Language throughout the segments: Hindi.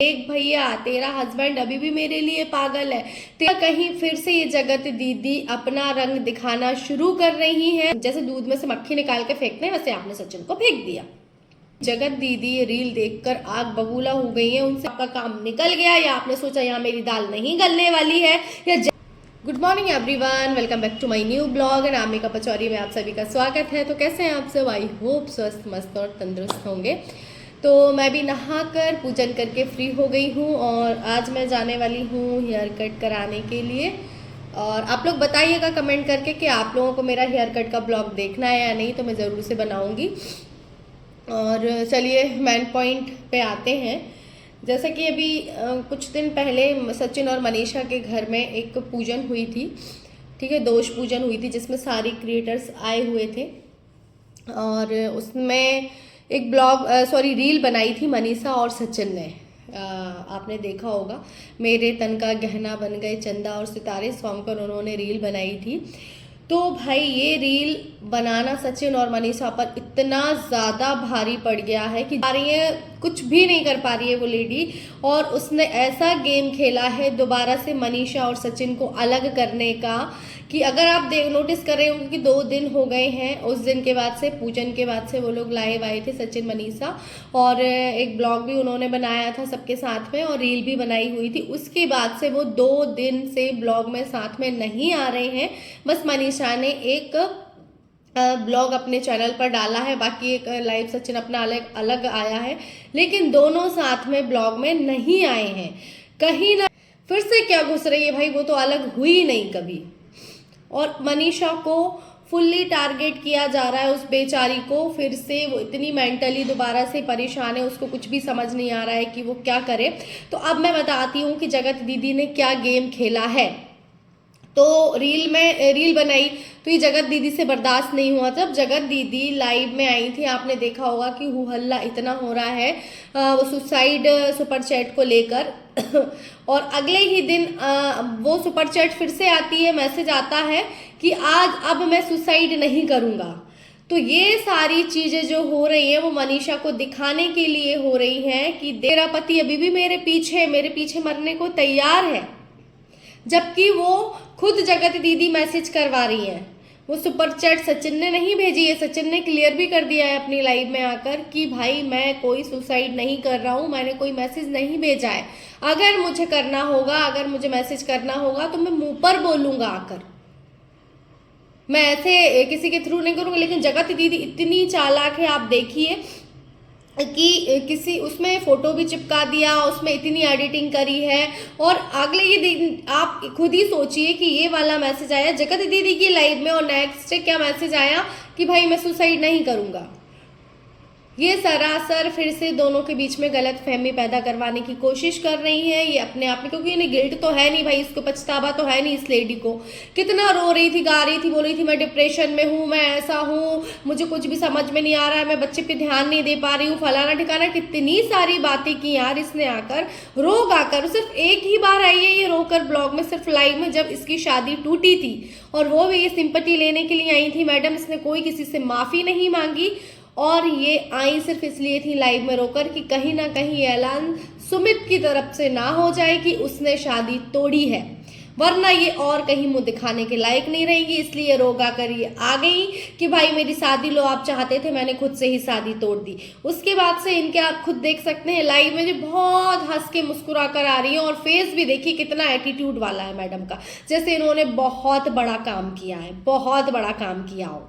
देख भैया, तेरा हस्बैंड अभी भी मेरे लिए पागल है। तेरा कहीं फिर से ये जगत दीदी अपना रंग दिखाना शुरू कर रही है। जैसे दूध में से मक्खी निकाल के फेंकते हैं, वैसे आपने सचिन को फेंक दिया। जगत दीदी ये रील देखकर आग बबूला हो गई है। उनसे आपका काम निकल गया, या आपने सोचा यहाँ मेरी दाल नहीं गलने वाली है, या good morning everyone, welcome back to my new blog and Amika Pachauri में आप सभी का स्वागत है। तो कैसे हैं आप सब? आई होप स्वस्थ मस्त और तंदुरुस्त होंगे। तो मैं भी नहाकर पूजन करके फ्री हो गई हूँ और आज मैं जाने वाली हूँ हेयर कट कराने के लिए। और आप लोग बताइएगा कमेंट करके कि आप लोगों को मेरा हेयर कट का ब्लॉग देखना है या नहीं, तो मैं ज़रूर से बनाऊँगी। और चलिए मेन पॉइंट पे आते हैं। जैसा कि अभी कुछ दिन पहले सचिन और मनीषा के घर में एक पूजन हुई थी, ठीक है, दोष पूजन हुई थी, जिसमें सारी क्रिएटर्स आए हुए थे। और उसमें एक रील बनाई थी मनीषा और सचिन ने। आपने देखा होगा, मेरे तन का गहना बन गए चंदा और सितारे सॉन्ग पर उन्होंने रील बनाई थी। तो भाई ये रील बनाना सचिन और मनीषा पर इतना ज़्यादा भारी पड़ गया है कि कुछ भी नहीं कर पा रही है वो लेडी। और उसने ऐसा गेम खेला है दोबारा से मनीषा और सचिन को अलग करने का, कि अगर आप नोटिस कर रहे होंगे कि 2 दिन हो गए हैं उस दिन के बाद से, पूजन के बाद से वो लोग लाइव आए थे सचिन मनीषा, और एक ब्लॉग भी उन्होंने बनाया था सबके साथ में और रील भी बनाई हुई थी। उसके बाद से वो 2 दिन से ब्लॉग में साथ में नहीं आ रहे हैं। बस मनीषा ने एक ब्लॉग अपने चैनल पर डाला है, बाकी एक लाइव सचिन अपना अलग आया है, लेकिन दोनों साथ में ब्लॉग में नहीं आए हैं। कहीं ना फिर से क्या घुस रही है भाई, वो तो अलग हुई नहीं कभी। और मनीषा को फुल्ली टारगेट किया जा रहा है, उस बेचारी को। फिर से वो इतनी मेंटली दोबारा से परेशान है, उसको कुछ भी समझ नहीं आ रहा है कि वो क्या करे। तो अब मैं बताती हूँ कि जगत दीदी ने क्या गेम खेला है। तो रील बनाई तो ये जगत दीदी से बर्दाश्त नहीं हुआ। जब जगत दीदी लाइव में आई थी, आपने देखा होगा कि हल्ला इतना हो रहा है वो सुसाइड सुपर चैट को लेकर। और अगले ही दिन वो सुपर चैट फिर से आती है, मैसेज आता है कि अब मैं सुसाइड नहीं करूँगा। तो ये सारी चीज़ें जो हो रही हैं वो मनीषा को दिखाने के लिए हो रही हैं कि तेरा पति अभी भी मेरे पीछे मरने को तैयार है, जबकि वो खुद जगत दीदी मैसेज करवा रही है। वो सुपर चैट सचिन ने नहीं भेजी है, सचिन ने क्लियर भी कर दिया है अपनी लाइव में आकर कि भाई मैं कोई सुसाइड नहीं कर रहा हूँ, मैंने कोई मैसेज नहीं भेजा है। अगर मुझे करना होगा, अगर मुझे मैसेज करना होगा तो मैं मुंह पर बोलूँगा आकर, मैं ऐसे किसी के थ्रू नहीं करूँगा। लेकिन जगत दीदी इतनी चालाक है, आप देखिए कि किसी उसमें फोटो भी चिपका दिया, उसमें इतनी एडिटिंग करी है। और अगले ये दिन आप खुद ही सोचिए कि ये वाला मैसेज आया जगत दीदी की लाइव में, और नेक्स्ट क्या मैसेज आया कि भाई मैं सुसाइड नहीं करूँगा। ये सरासर फिर से दोनों के बीच में गलत फहमी पैदा करवाने की कोशिश कर रही है ये अपने आप में, क्योंकि इन्हें गिल्ट तो है नहीं भाई, इसको पछतावा तो है नहीं। इस लेडी को कितना रो रही थी, गा रही थी, बोल रही थी मैं डिप्रेशन में हूँ, मैं ऐसा हूँ, मुझे कुछ भी समझ में नहीं आ रहा है, मैं बच्चे पे ध्यान नहीं दे पा रही हूँ, फलाना ठिकाना, कितनी सारी बातें की यार इसने आकर रो गाकर। सिर्फ एक ही बार आई है ये रोकर ब्लॉग में, सिर्फ लाइव में, जब इसकी शादी टूटी थी, और वो भी ये सिंपैथी लेने के लिए आई थी मैडम। इसने कोई किसी से माफ़ी नहीं मांगी, और ये आई सिर्फ इसलिए थी लाइव में रोकर कि कहीं ना कहीं ऐलान सुमित की तरफ से ना हो जाए कि उसने शादी तोड़ी है, वरना ये और कहीं मुंह दिखाने के लायक नहीं रहेगी। इसलिए रोगा कर ये आ गई कि भाई मेरी शादी लो, आप चाहते थे, मैंने खुद से ही शादी तोड़ दी। उसके बाद से इनके आप खुद देख सकते हैं लाइव में जो बहुत हंस के मुस्कुरा कर आ रही है, और फेस भी देखिए कितना एटीट्यूड वाला है मैडम का, जैसे इन्होंने बहुत बड़ा काम किया है, बहुत बड़ा काम किया हो।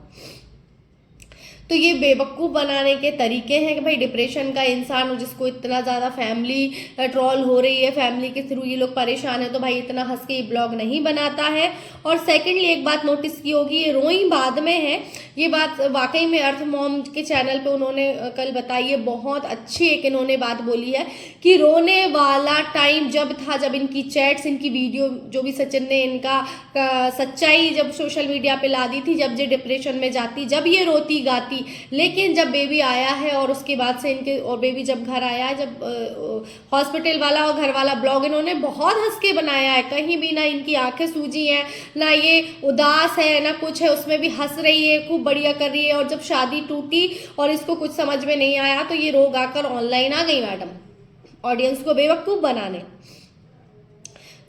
तो ये बेवकूफ़ बनाने के तरीके हैं कि भाई डिप्रेशन का इंसान हो, जिसको इतना ज़्यादा फैमिली ट्रॉल हो रही है, फैमिली के थ्रू ये लोग परेशान है, तो भाई इतना हंस के ये ब्लॉग नहीं बनाता है। और सेकंडली एक बात नोटिस की होगी, ये रोई बाद में है, ये बात वाकई में अर्थ मॉम के चैनल पे उन्होंने कल बताई है। बहुत अच्छी एक इन्होंने बात बोली है कि रोने वाला टाइम जब था, जब इनकी चैट्स, इनकी वीडियो जो भी सचिन ने इनका सच्चाई जब सोशल मीडिया पे ला दी थी, जब ये डिप्रेशन में जाती, जब ये रोती गाती। लेकिन जब बेबी आया है और उसके बाद से इनके, और बेबी जब घर आया है, जब हॉस्पिटल वाला और घर वाला ब्लॉग इन्होंने बहुत हंस के बनाया है, कहीं भी ना इनकी आंखें सूजी हैं, ना ये उदास है, ना कुछ है, उसमें भी हंस रही है, खूब बढ़िया कर रही है। और जब शादी टूटी और इसको कुछ समझ में नहीं आया तो ये रो गा कर ऑनलाइन आ गई मैडम। ऑडियंस को बेवकूफ़ बनाने।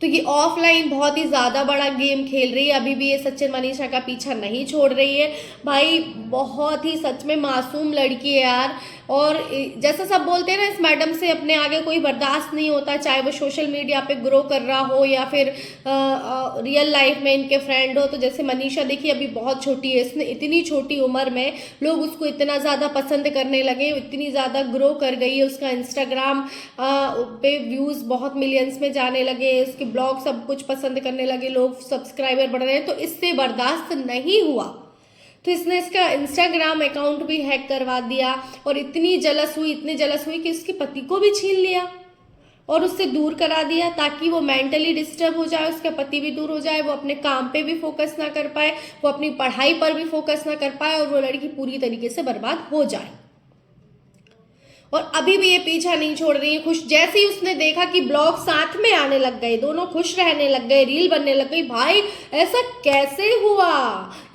तो ये ऑफलाइन बहुत ही ज़्यादा बड़ा गेम खेल रही है, अभी भी ये सचिन मनीषा का पीछा नहीं छोड़ रही है। भाई बहुत ही सच में मासूम लड़की है यार, और जैसा सब बोलते हैं ना, इस मैडम से अपने आगे कोई बर्दाश्त नहीं होता, चाहे वो सोशल मीडिया पे ग्रो कर रहा हो या फिर रियल लाइफ में इनके फ्रेंड हो। तो जैसे मनीषा देखिए अभी बहुत छोटी है, इसने इतनी छोटी उम्र में लोग उसको इतना ज़्यादा पसंद करने लगे, इतनी ज़्यादा ग्रो कर गई है, उसका इंस्टाग्राम पे व्यूज़ बहुत मिलियंस में जाने लगे, उसके ब्लॉग सब कुछ पसंद करने लगे लोग, सब्सक्राइबर बढ़ रहे हैं। तो इससे बर्दाश्त नहीं हुआ तो इसने इसका इंस्टाग्राम अकाउंट भी हैक करवा दिया, और इतनी जलस हुई कि उसके पति को भी छीन लिया और उससे दूर करा दिया, ताकि वो मेंटली डिस्टर्ब हो जाए, उसका पति भी दूर हो जाए, वो अपने काम पे भी फोकस ना कर पाए, वो अपनी पढ़ाई पर भी फोकस ना कर पाए, और वो लड़की पूरी तरीके से बर्बाद हो जाए। और अभी भी ये पीछा नहीं छोड़ रही है। खुश जैसे ही उसने देखा कि ब्लॉग साथ में आने लग गए, दोनों खुश रहने लग गए, रील बनने लग गई, भाई ऐसा कैसे हुआ?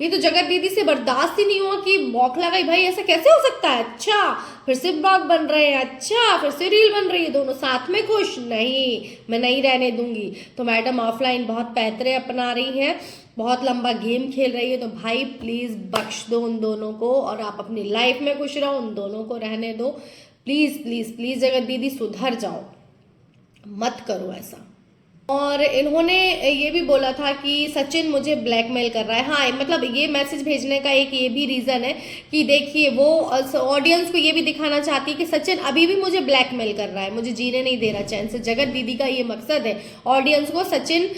ये तो जगत दीदी से बर्दाश्त ही नहीं हुआ कि बौखला गई, भाई ऐसा कैसे हो सकता है? अच्छा फिर से ब्लॉग बन रहे हैं, अच्छा फिर से रील बन रही है, दोनों साथ में खुश? नहीं, मैं नहीं रहने दूंगी। तो मैडम ऑफलाइन बहुत पैतरे अपना रही हैं, बहुत लंबा गेम खेल रही है। तो भाई प्लीज़ बख्श दो उन दोनों को, और आप अपनी लाइफ में खुश रहो, उन दोनों को रहने दो। प्लीज़ प्लीज़ प्लीज़ जगत दीदी सुधर जाओ, मत करो ऐसा। और इन्होंने ये भी बोला था कि सचिन मुझे ब्लैकमेल कर रहा है। हाँ, मतलब ये मैसेज भेजने का एक ये भी रीज़न है कि देखिए वो ऑडियंस को ये भी दिखाना चाहती है कि सचिन अभी भी मुझे ब्लैकमेल कर रहा है, मुझे जीने नहीं दे रहा चैन से। जगत दीदी का ये मकसद है, ऑडियंस को सचिन,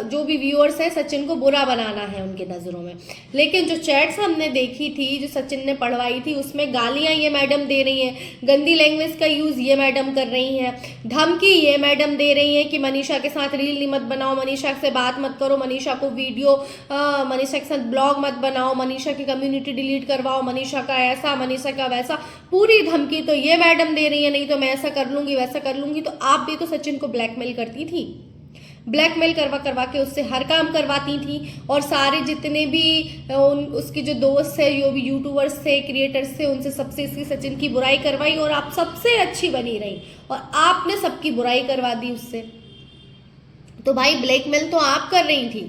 जो भी व्यूअर्स है, सचिन को बुरा बनाना है उनकी नज़रों में। लेकिन जो चैट्स हमने देखी थी, जो सचिन ने पढ़वाई थी, उसमें गालियाँ ये मैडम दे रही हैं, गंदी लैंग्वेज का यूज़ ये मैडम कर रही हैं, धमकी ये मैडम दे रही हैं कि मनीषा के साथ रील नहीं मत बनाओ, मनीषा से बात मत करो, मनीषा को वीडियो, मनीषा के साथ ब्लॉग मत बनाओ, मनीषा की कम्युनिटी डिलीट करवाओ, मनीषा का ऐसा, मनीषा का वैसा, पूरी धमकी तो ये मैडम दे रही है। नहीं तो मैं ऐसा कर लूंगी, वैसा कर लूंगी। तो आप भी तो सचिन को ब्लैकमेल करती थी, ब्लैकमेल करवा करवा के उससे हर काम करवाती थी, और सारे जितने भी उसके जो दोस्त है, जो भी यूट्यूबर्स थे, क्रिएटर्स थे, उनसे सबसे इसकी सचिन की बुराई करवाई, और आप सबसे अच्छी बनी रही, और आपने सबकी बुराई करवा दी उससे। तो भाई ब्लैकमेल तो आप कर रही थी,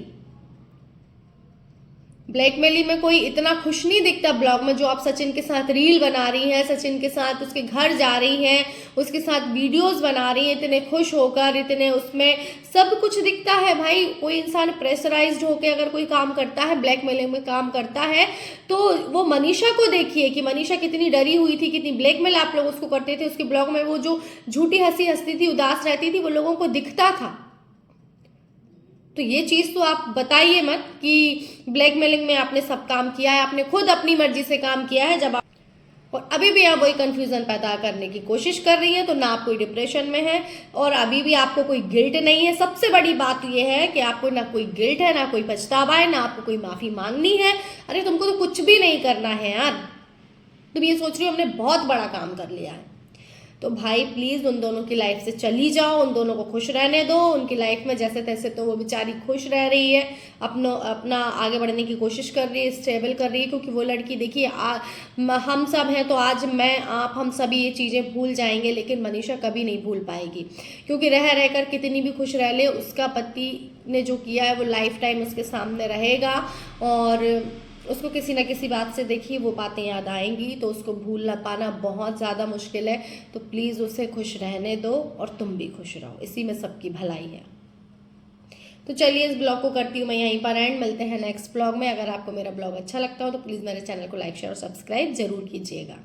ब्लैकमेलिंग में कोई इतना खुश नहीं दिखता ब्लॉग में, जो आप सचिन के साथ रील बना रही हैं, सचिन के साथ उसके घर जा रही हैं, उसके साथ वीडियोस बना रही हैं, इतने खुश होकर, इतने उसमें सब कुछ दिखता है। भाई कोई इंसान प्रेशराइज्ड होकर अगर कोई काम करता है, ब्लैकमेलिंग में काम करता है, तो वो मनीषा को देखिए कि मनीषा कितनी डरी हुई थी, कितनी ब्लैकमेल आप लोग उसको करते थे। उसके ब्लॉग में वो जो झूठी हंसी हंसती थी, उदास रहती थी, वो लोगों को दिखता था। तो ये चीज़ तो आप बताइए मत कि ब्लैकमेलिंग में आपने सब काम किया है, आपने खुद अपनी मर्जी से काम किया है। जब आप, और अभी भी आप वही कंफ्यूजन पैदा करने की कोशिश कर रही है, तो ना आप कोई डिप्रेशन में है, और अभी भी आपको कोई गिल्ट नहीं है। सबसे बड़ी बात यह है कि आपको ना कोई गिल्ट है, ना कोई पछतावा है, ना आपको कोई माफ़ी मांगनी है। अरे तुमको तो कुछ भी नहीं करना है यार, तुम ये सोच रही हो हमने बहुत बड़ा काम कर लिया है। तो भाई प्लीज़ उन दोनों की लाइफ से चली जाओ, उन दोनों को खुश रहने दो। उनकी लाइफ में जैसे तैसे तो वो बेचारी खुश रह रही है, अपना आगे बढ़ने की कोशिश कर रही है, स्टेबल कर रही है। क्योंकि वो लड़की देखिए, हम सब हैं तो आज मैं, आप, हम सभी ये चीज़ें भूल जाएंगे, लेकिन मनीषा कभी नहीं भूल पाएगी। क्योंकि रह रहकर कितनी भी खुश रह ले, उसका पति ने जो किया है वो लाइफ टाइम उसके सामने रहेगा, और उसको किसी न किसी बात से देखिए वो बातें याद आएंगी, तो उसको भूल पाना बहुत ज़्यादा मुश्किल है। तो प्लीज़ उसे खुश रहने दो, और तुम भी खुश रहो, इसी में सबकी भलाई है। तो चलिए इस ब्लॉग को करती हूँ मैं यहीं पर एंड, मिलते हैं नेक्स्ट ब्लॉग में। अगर आपको मेरा ब्लॉग अच्छा लगता हो तो प्लीज़ मेरे चैनल को लाइक, शेयर और सब्सक्राइब जरूर कीजिएगा।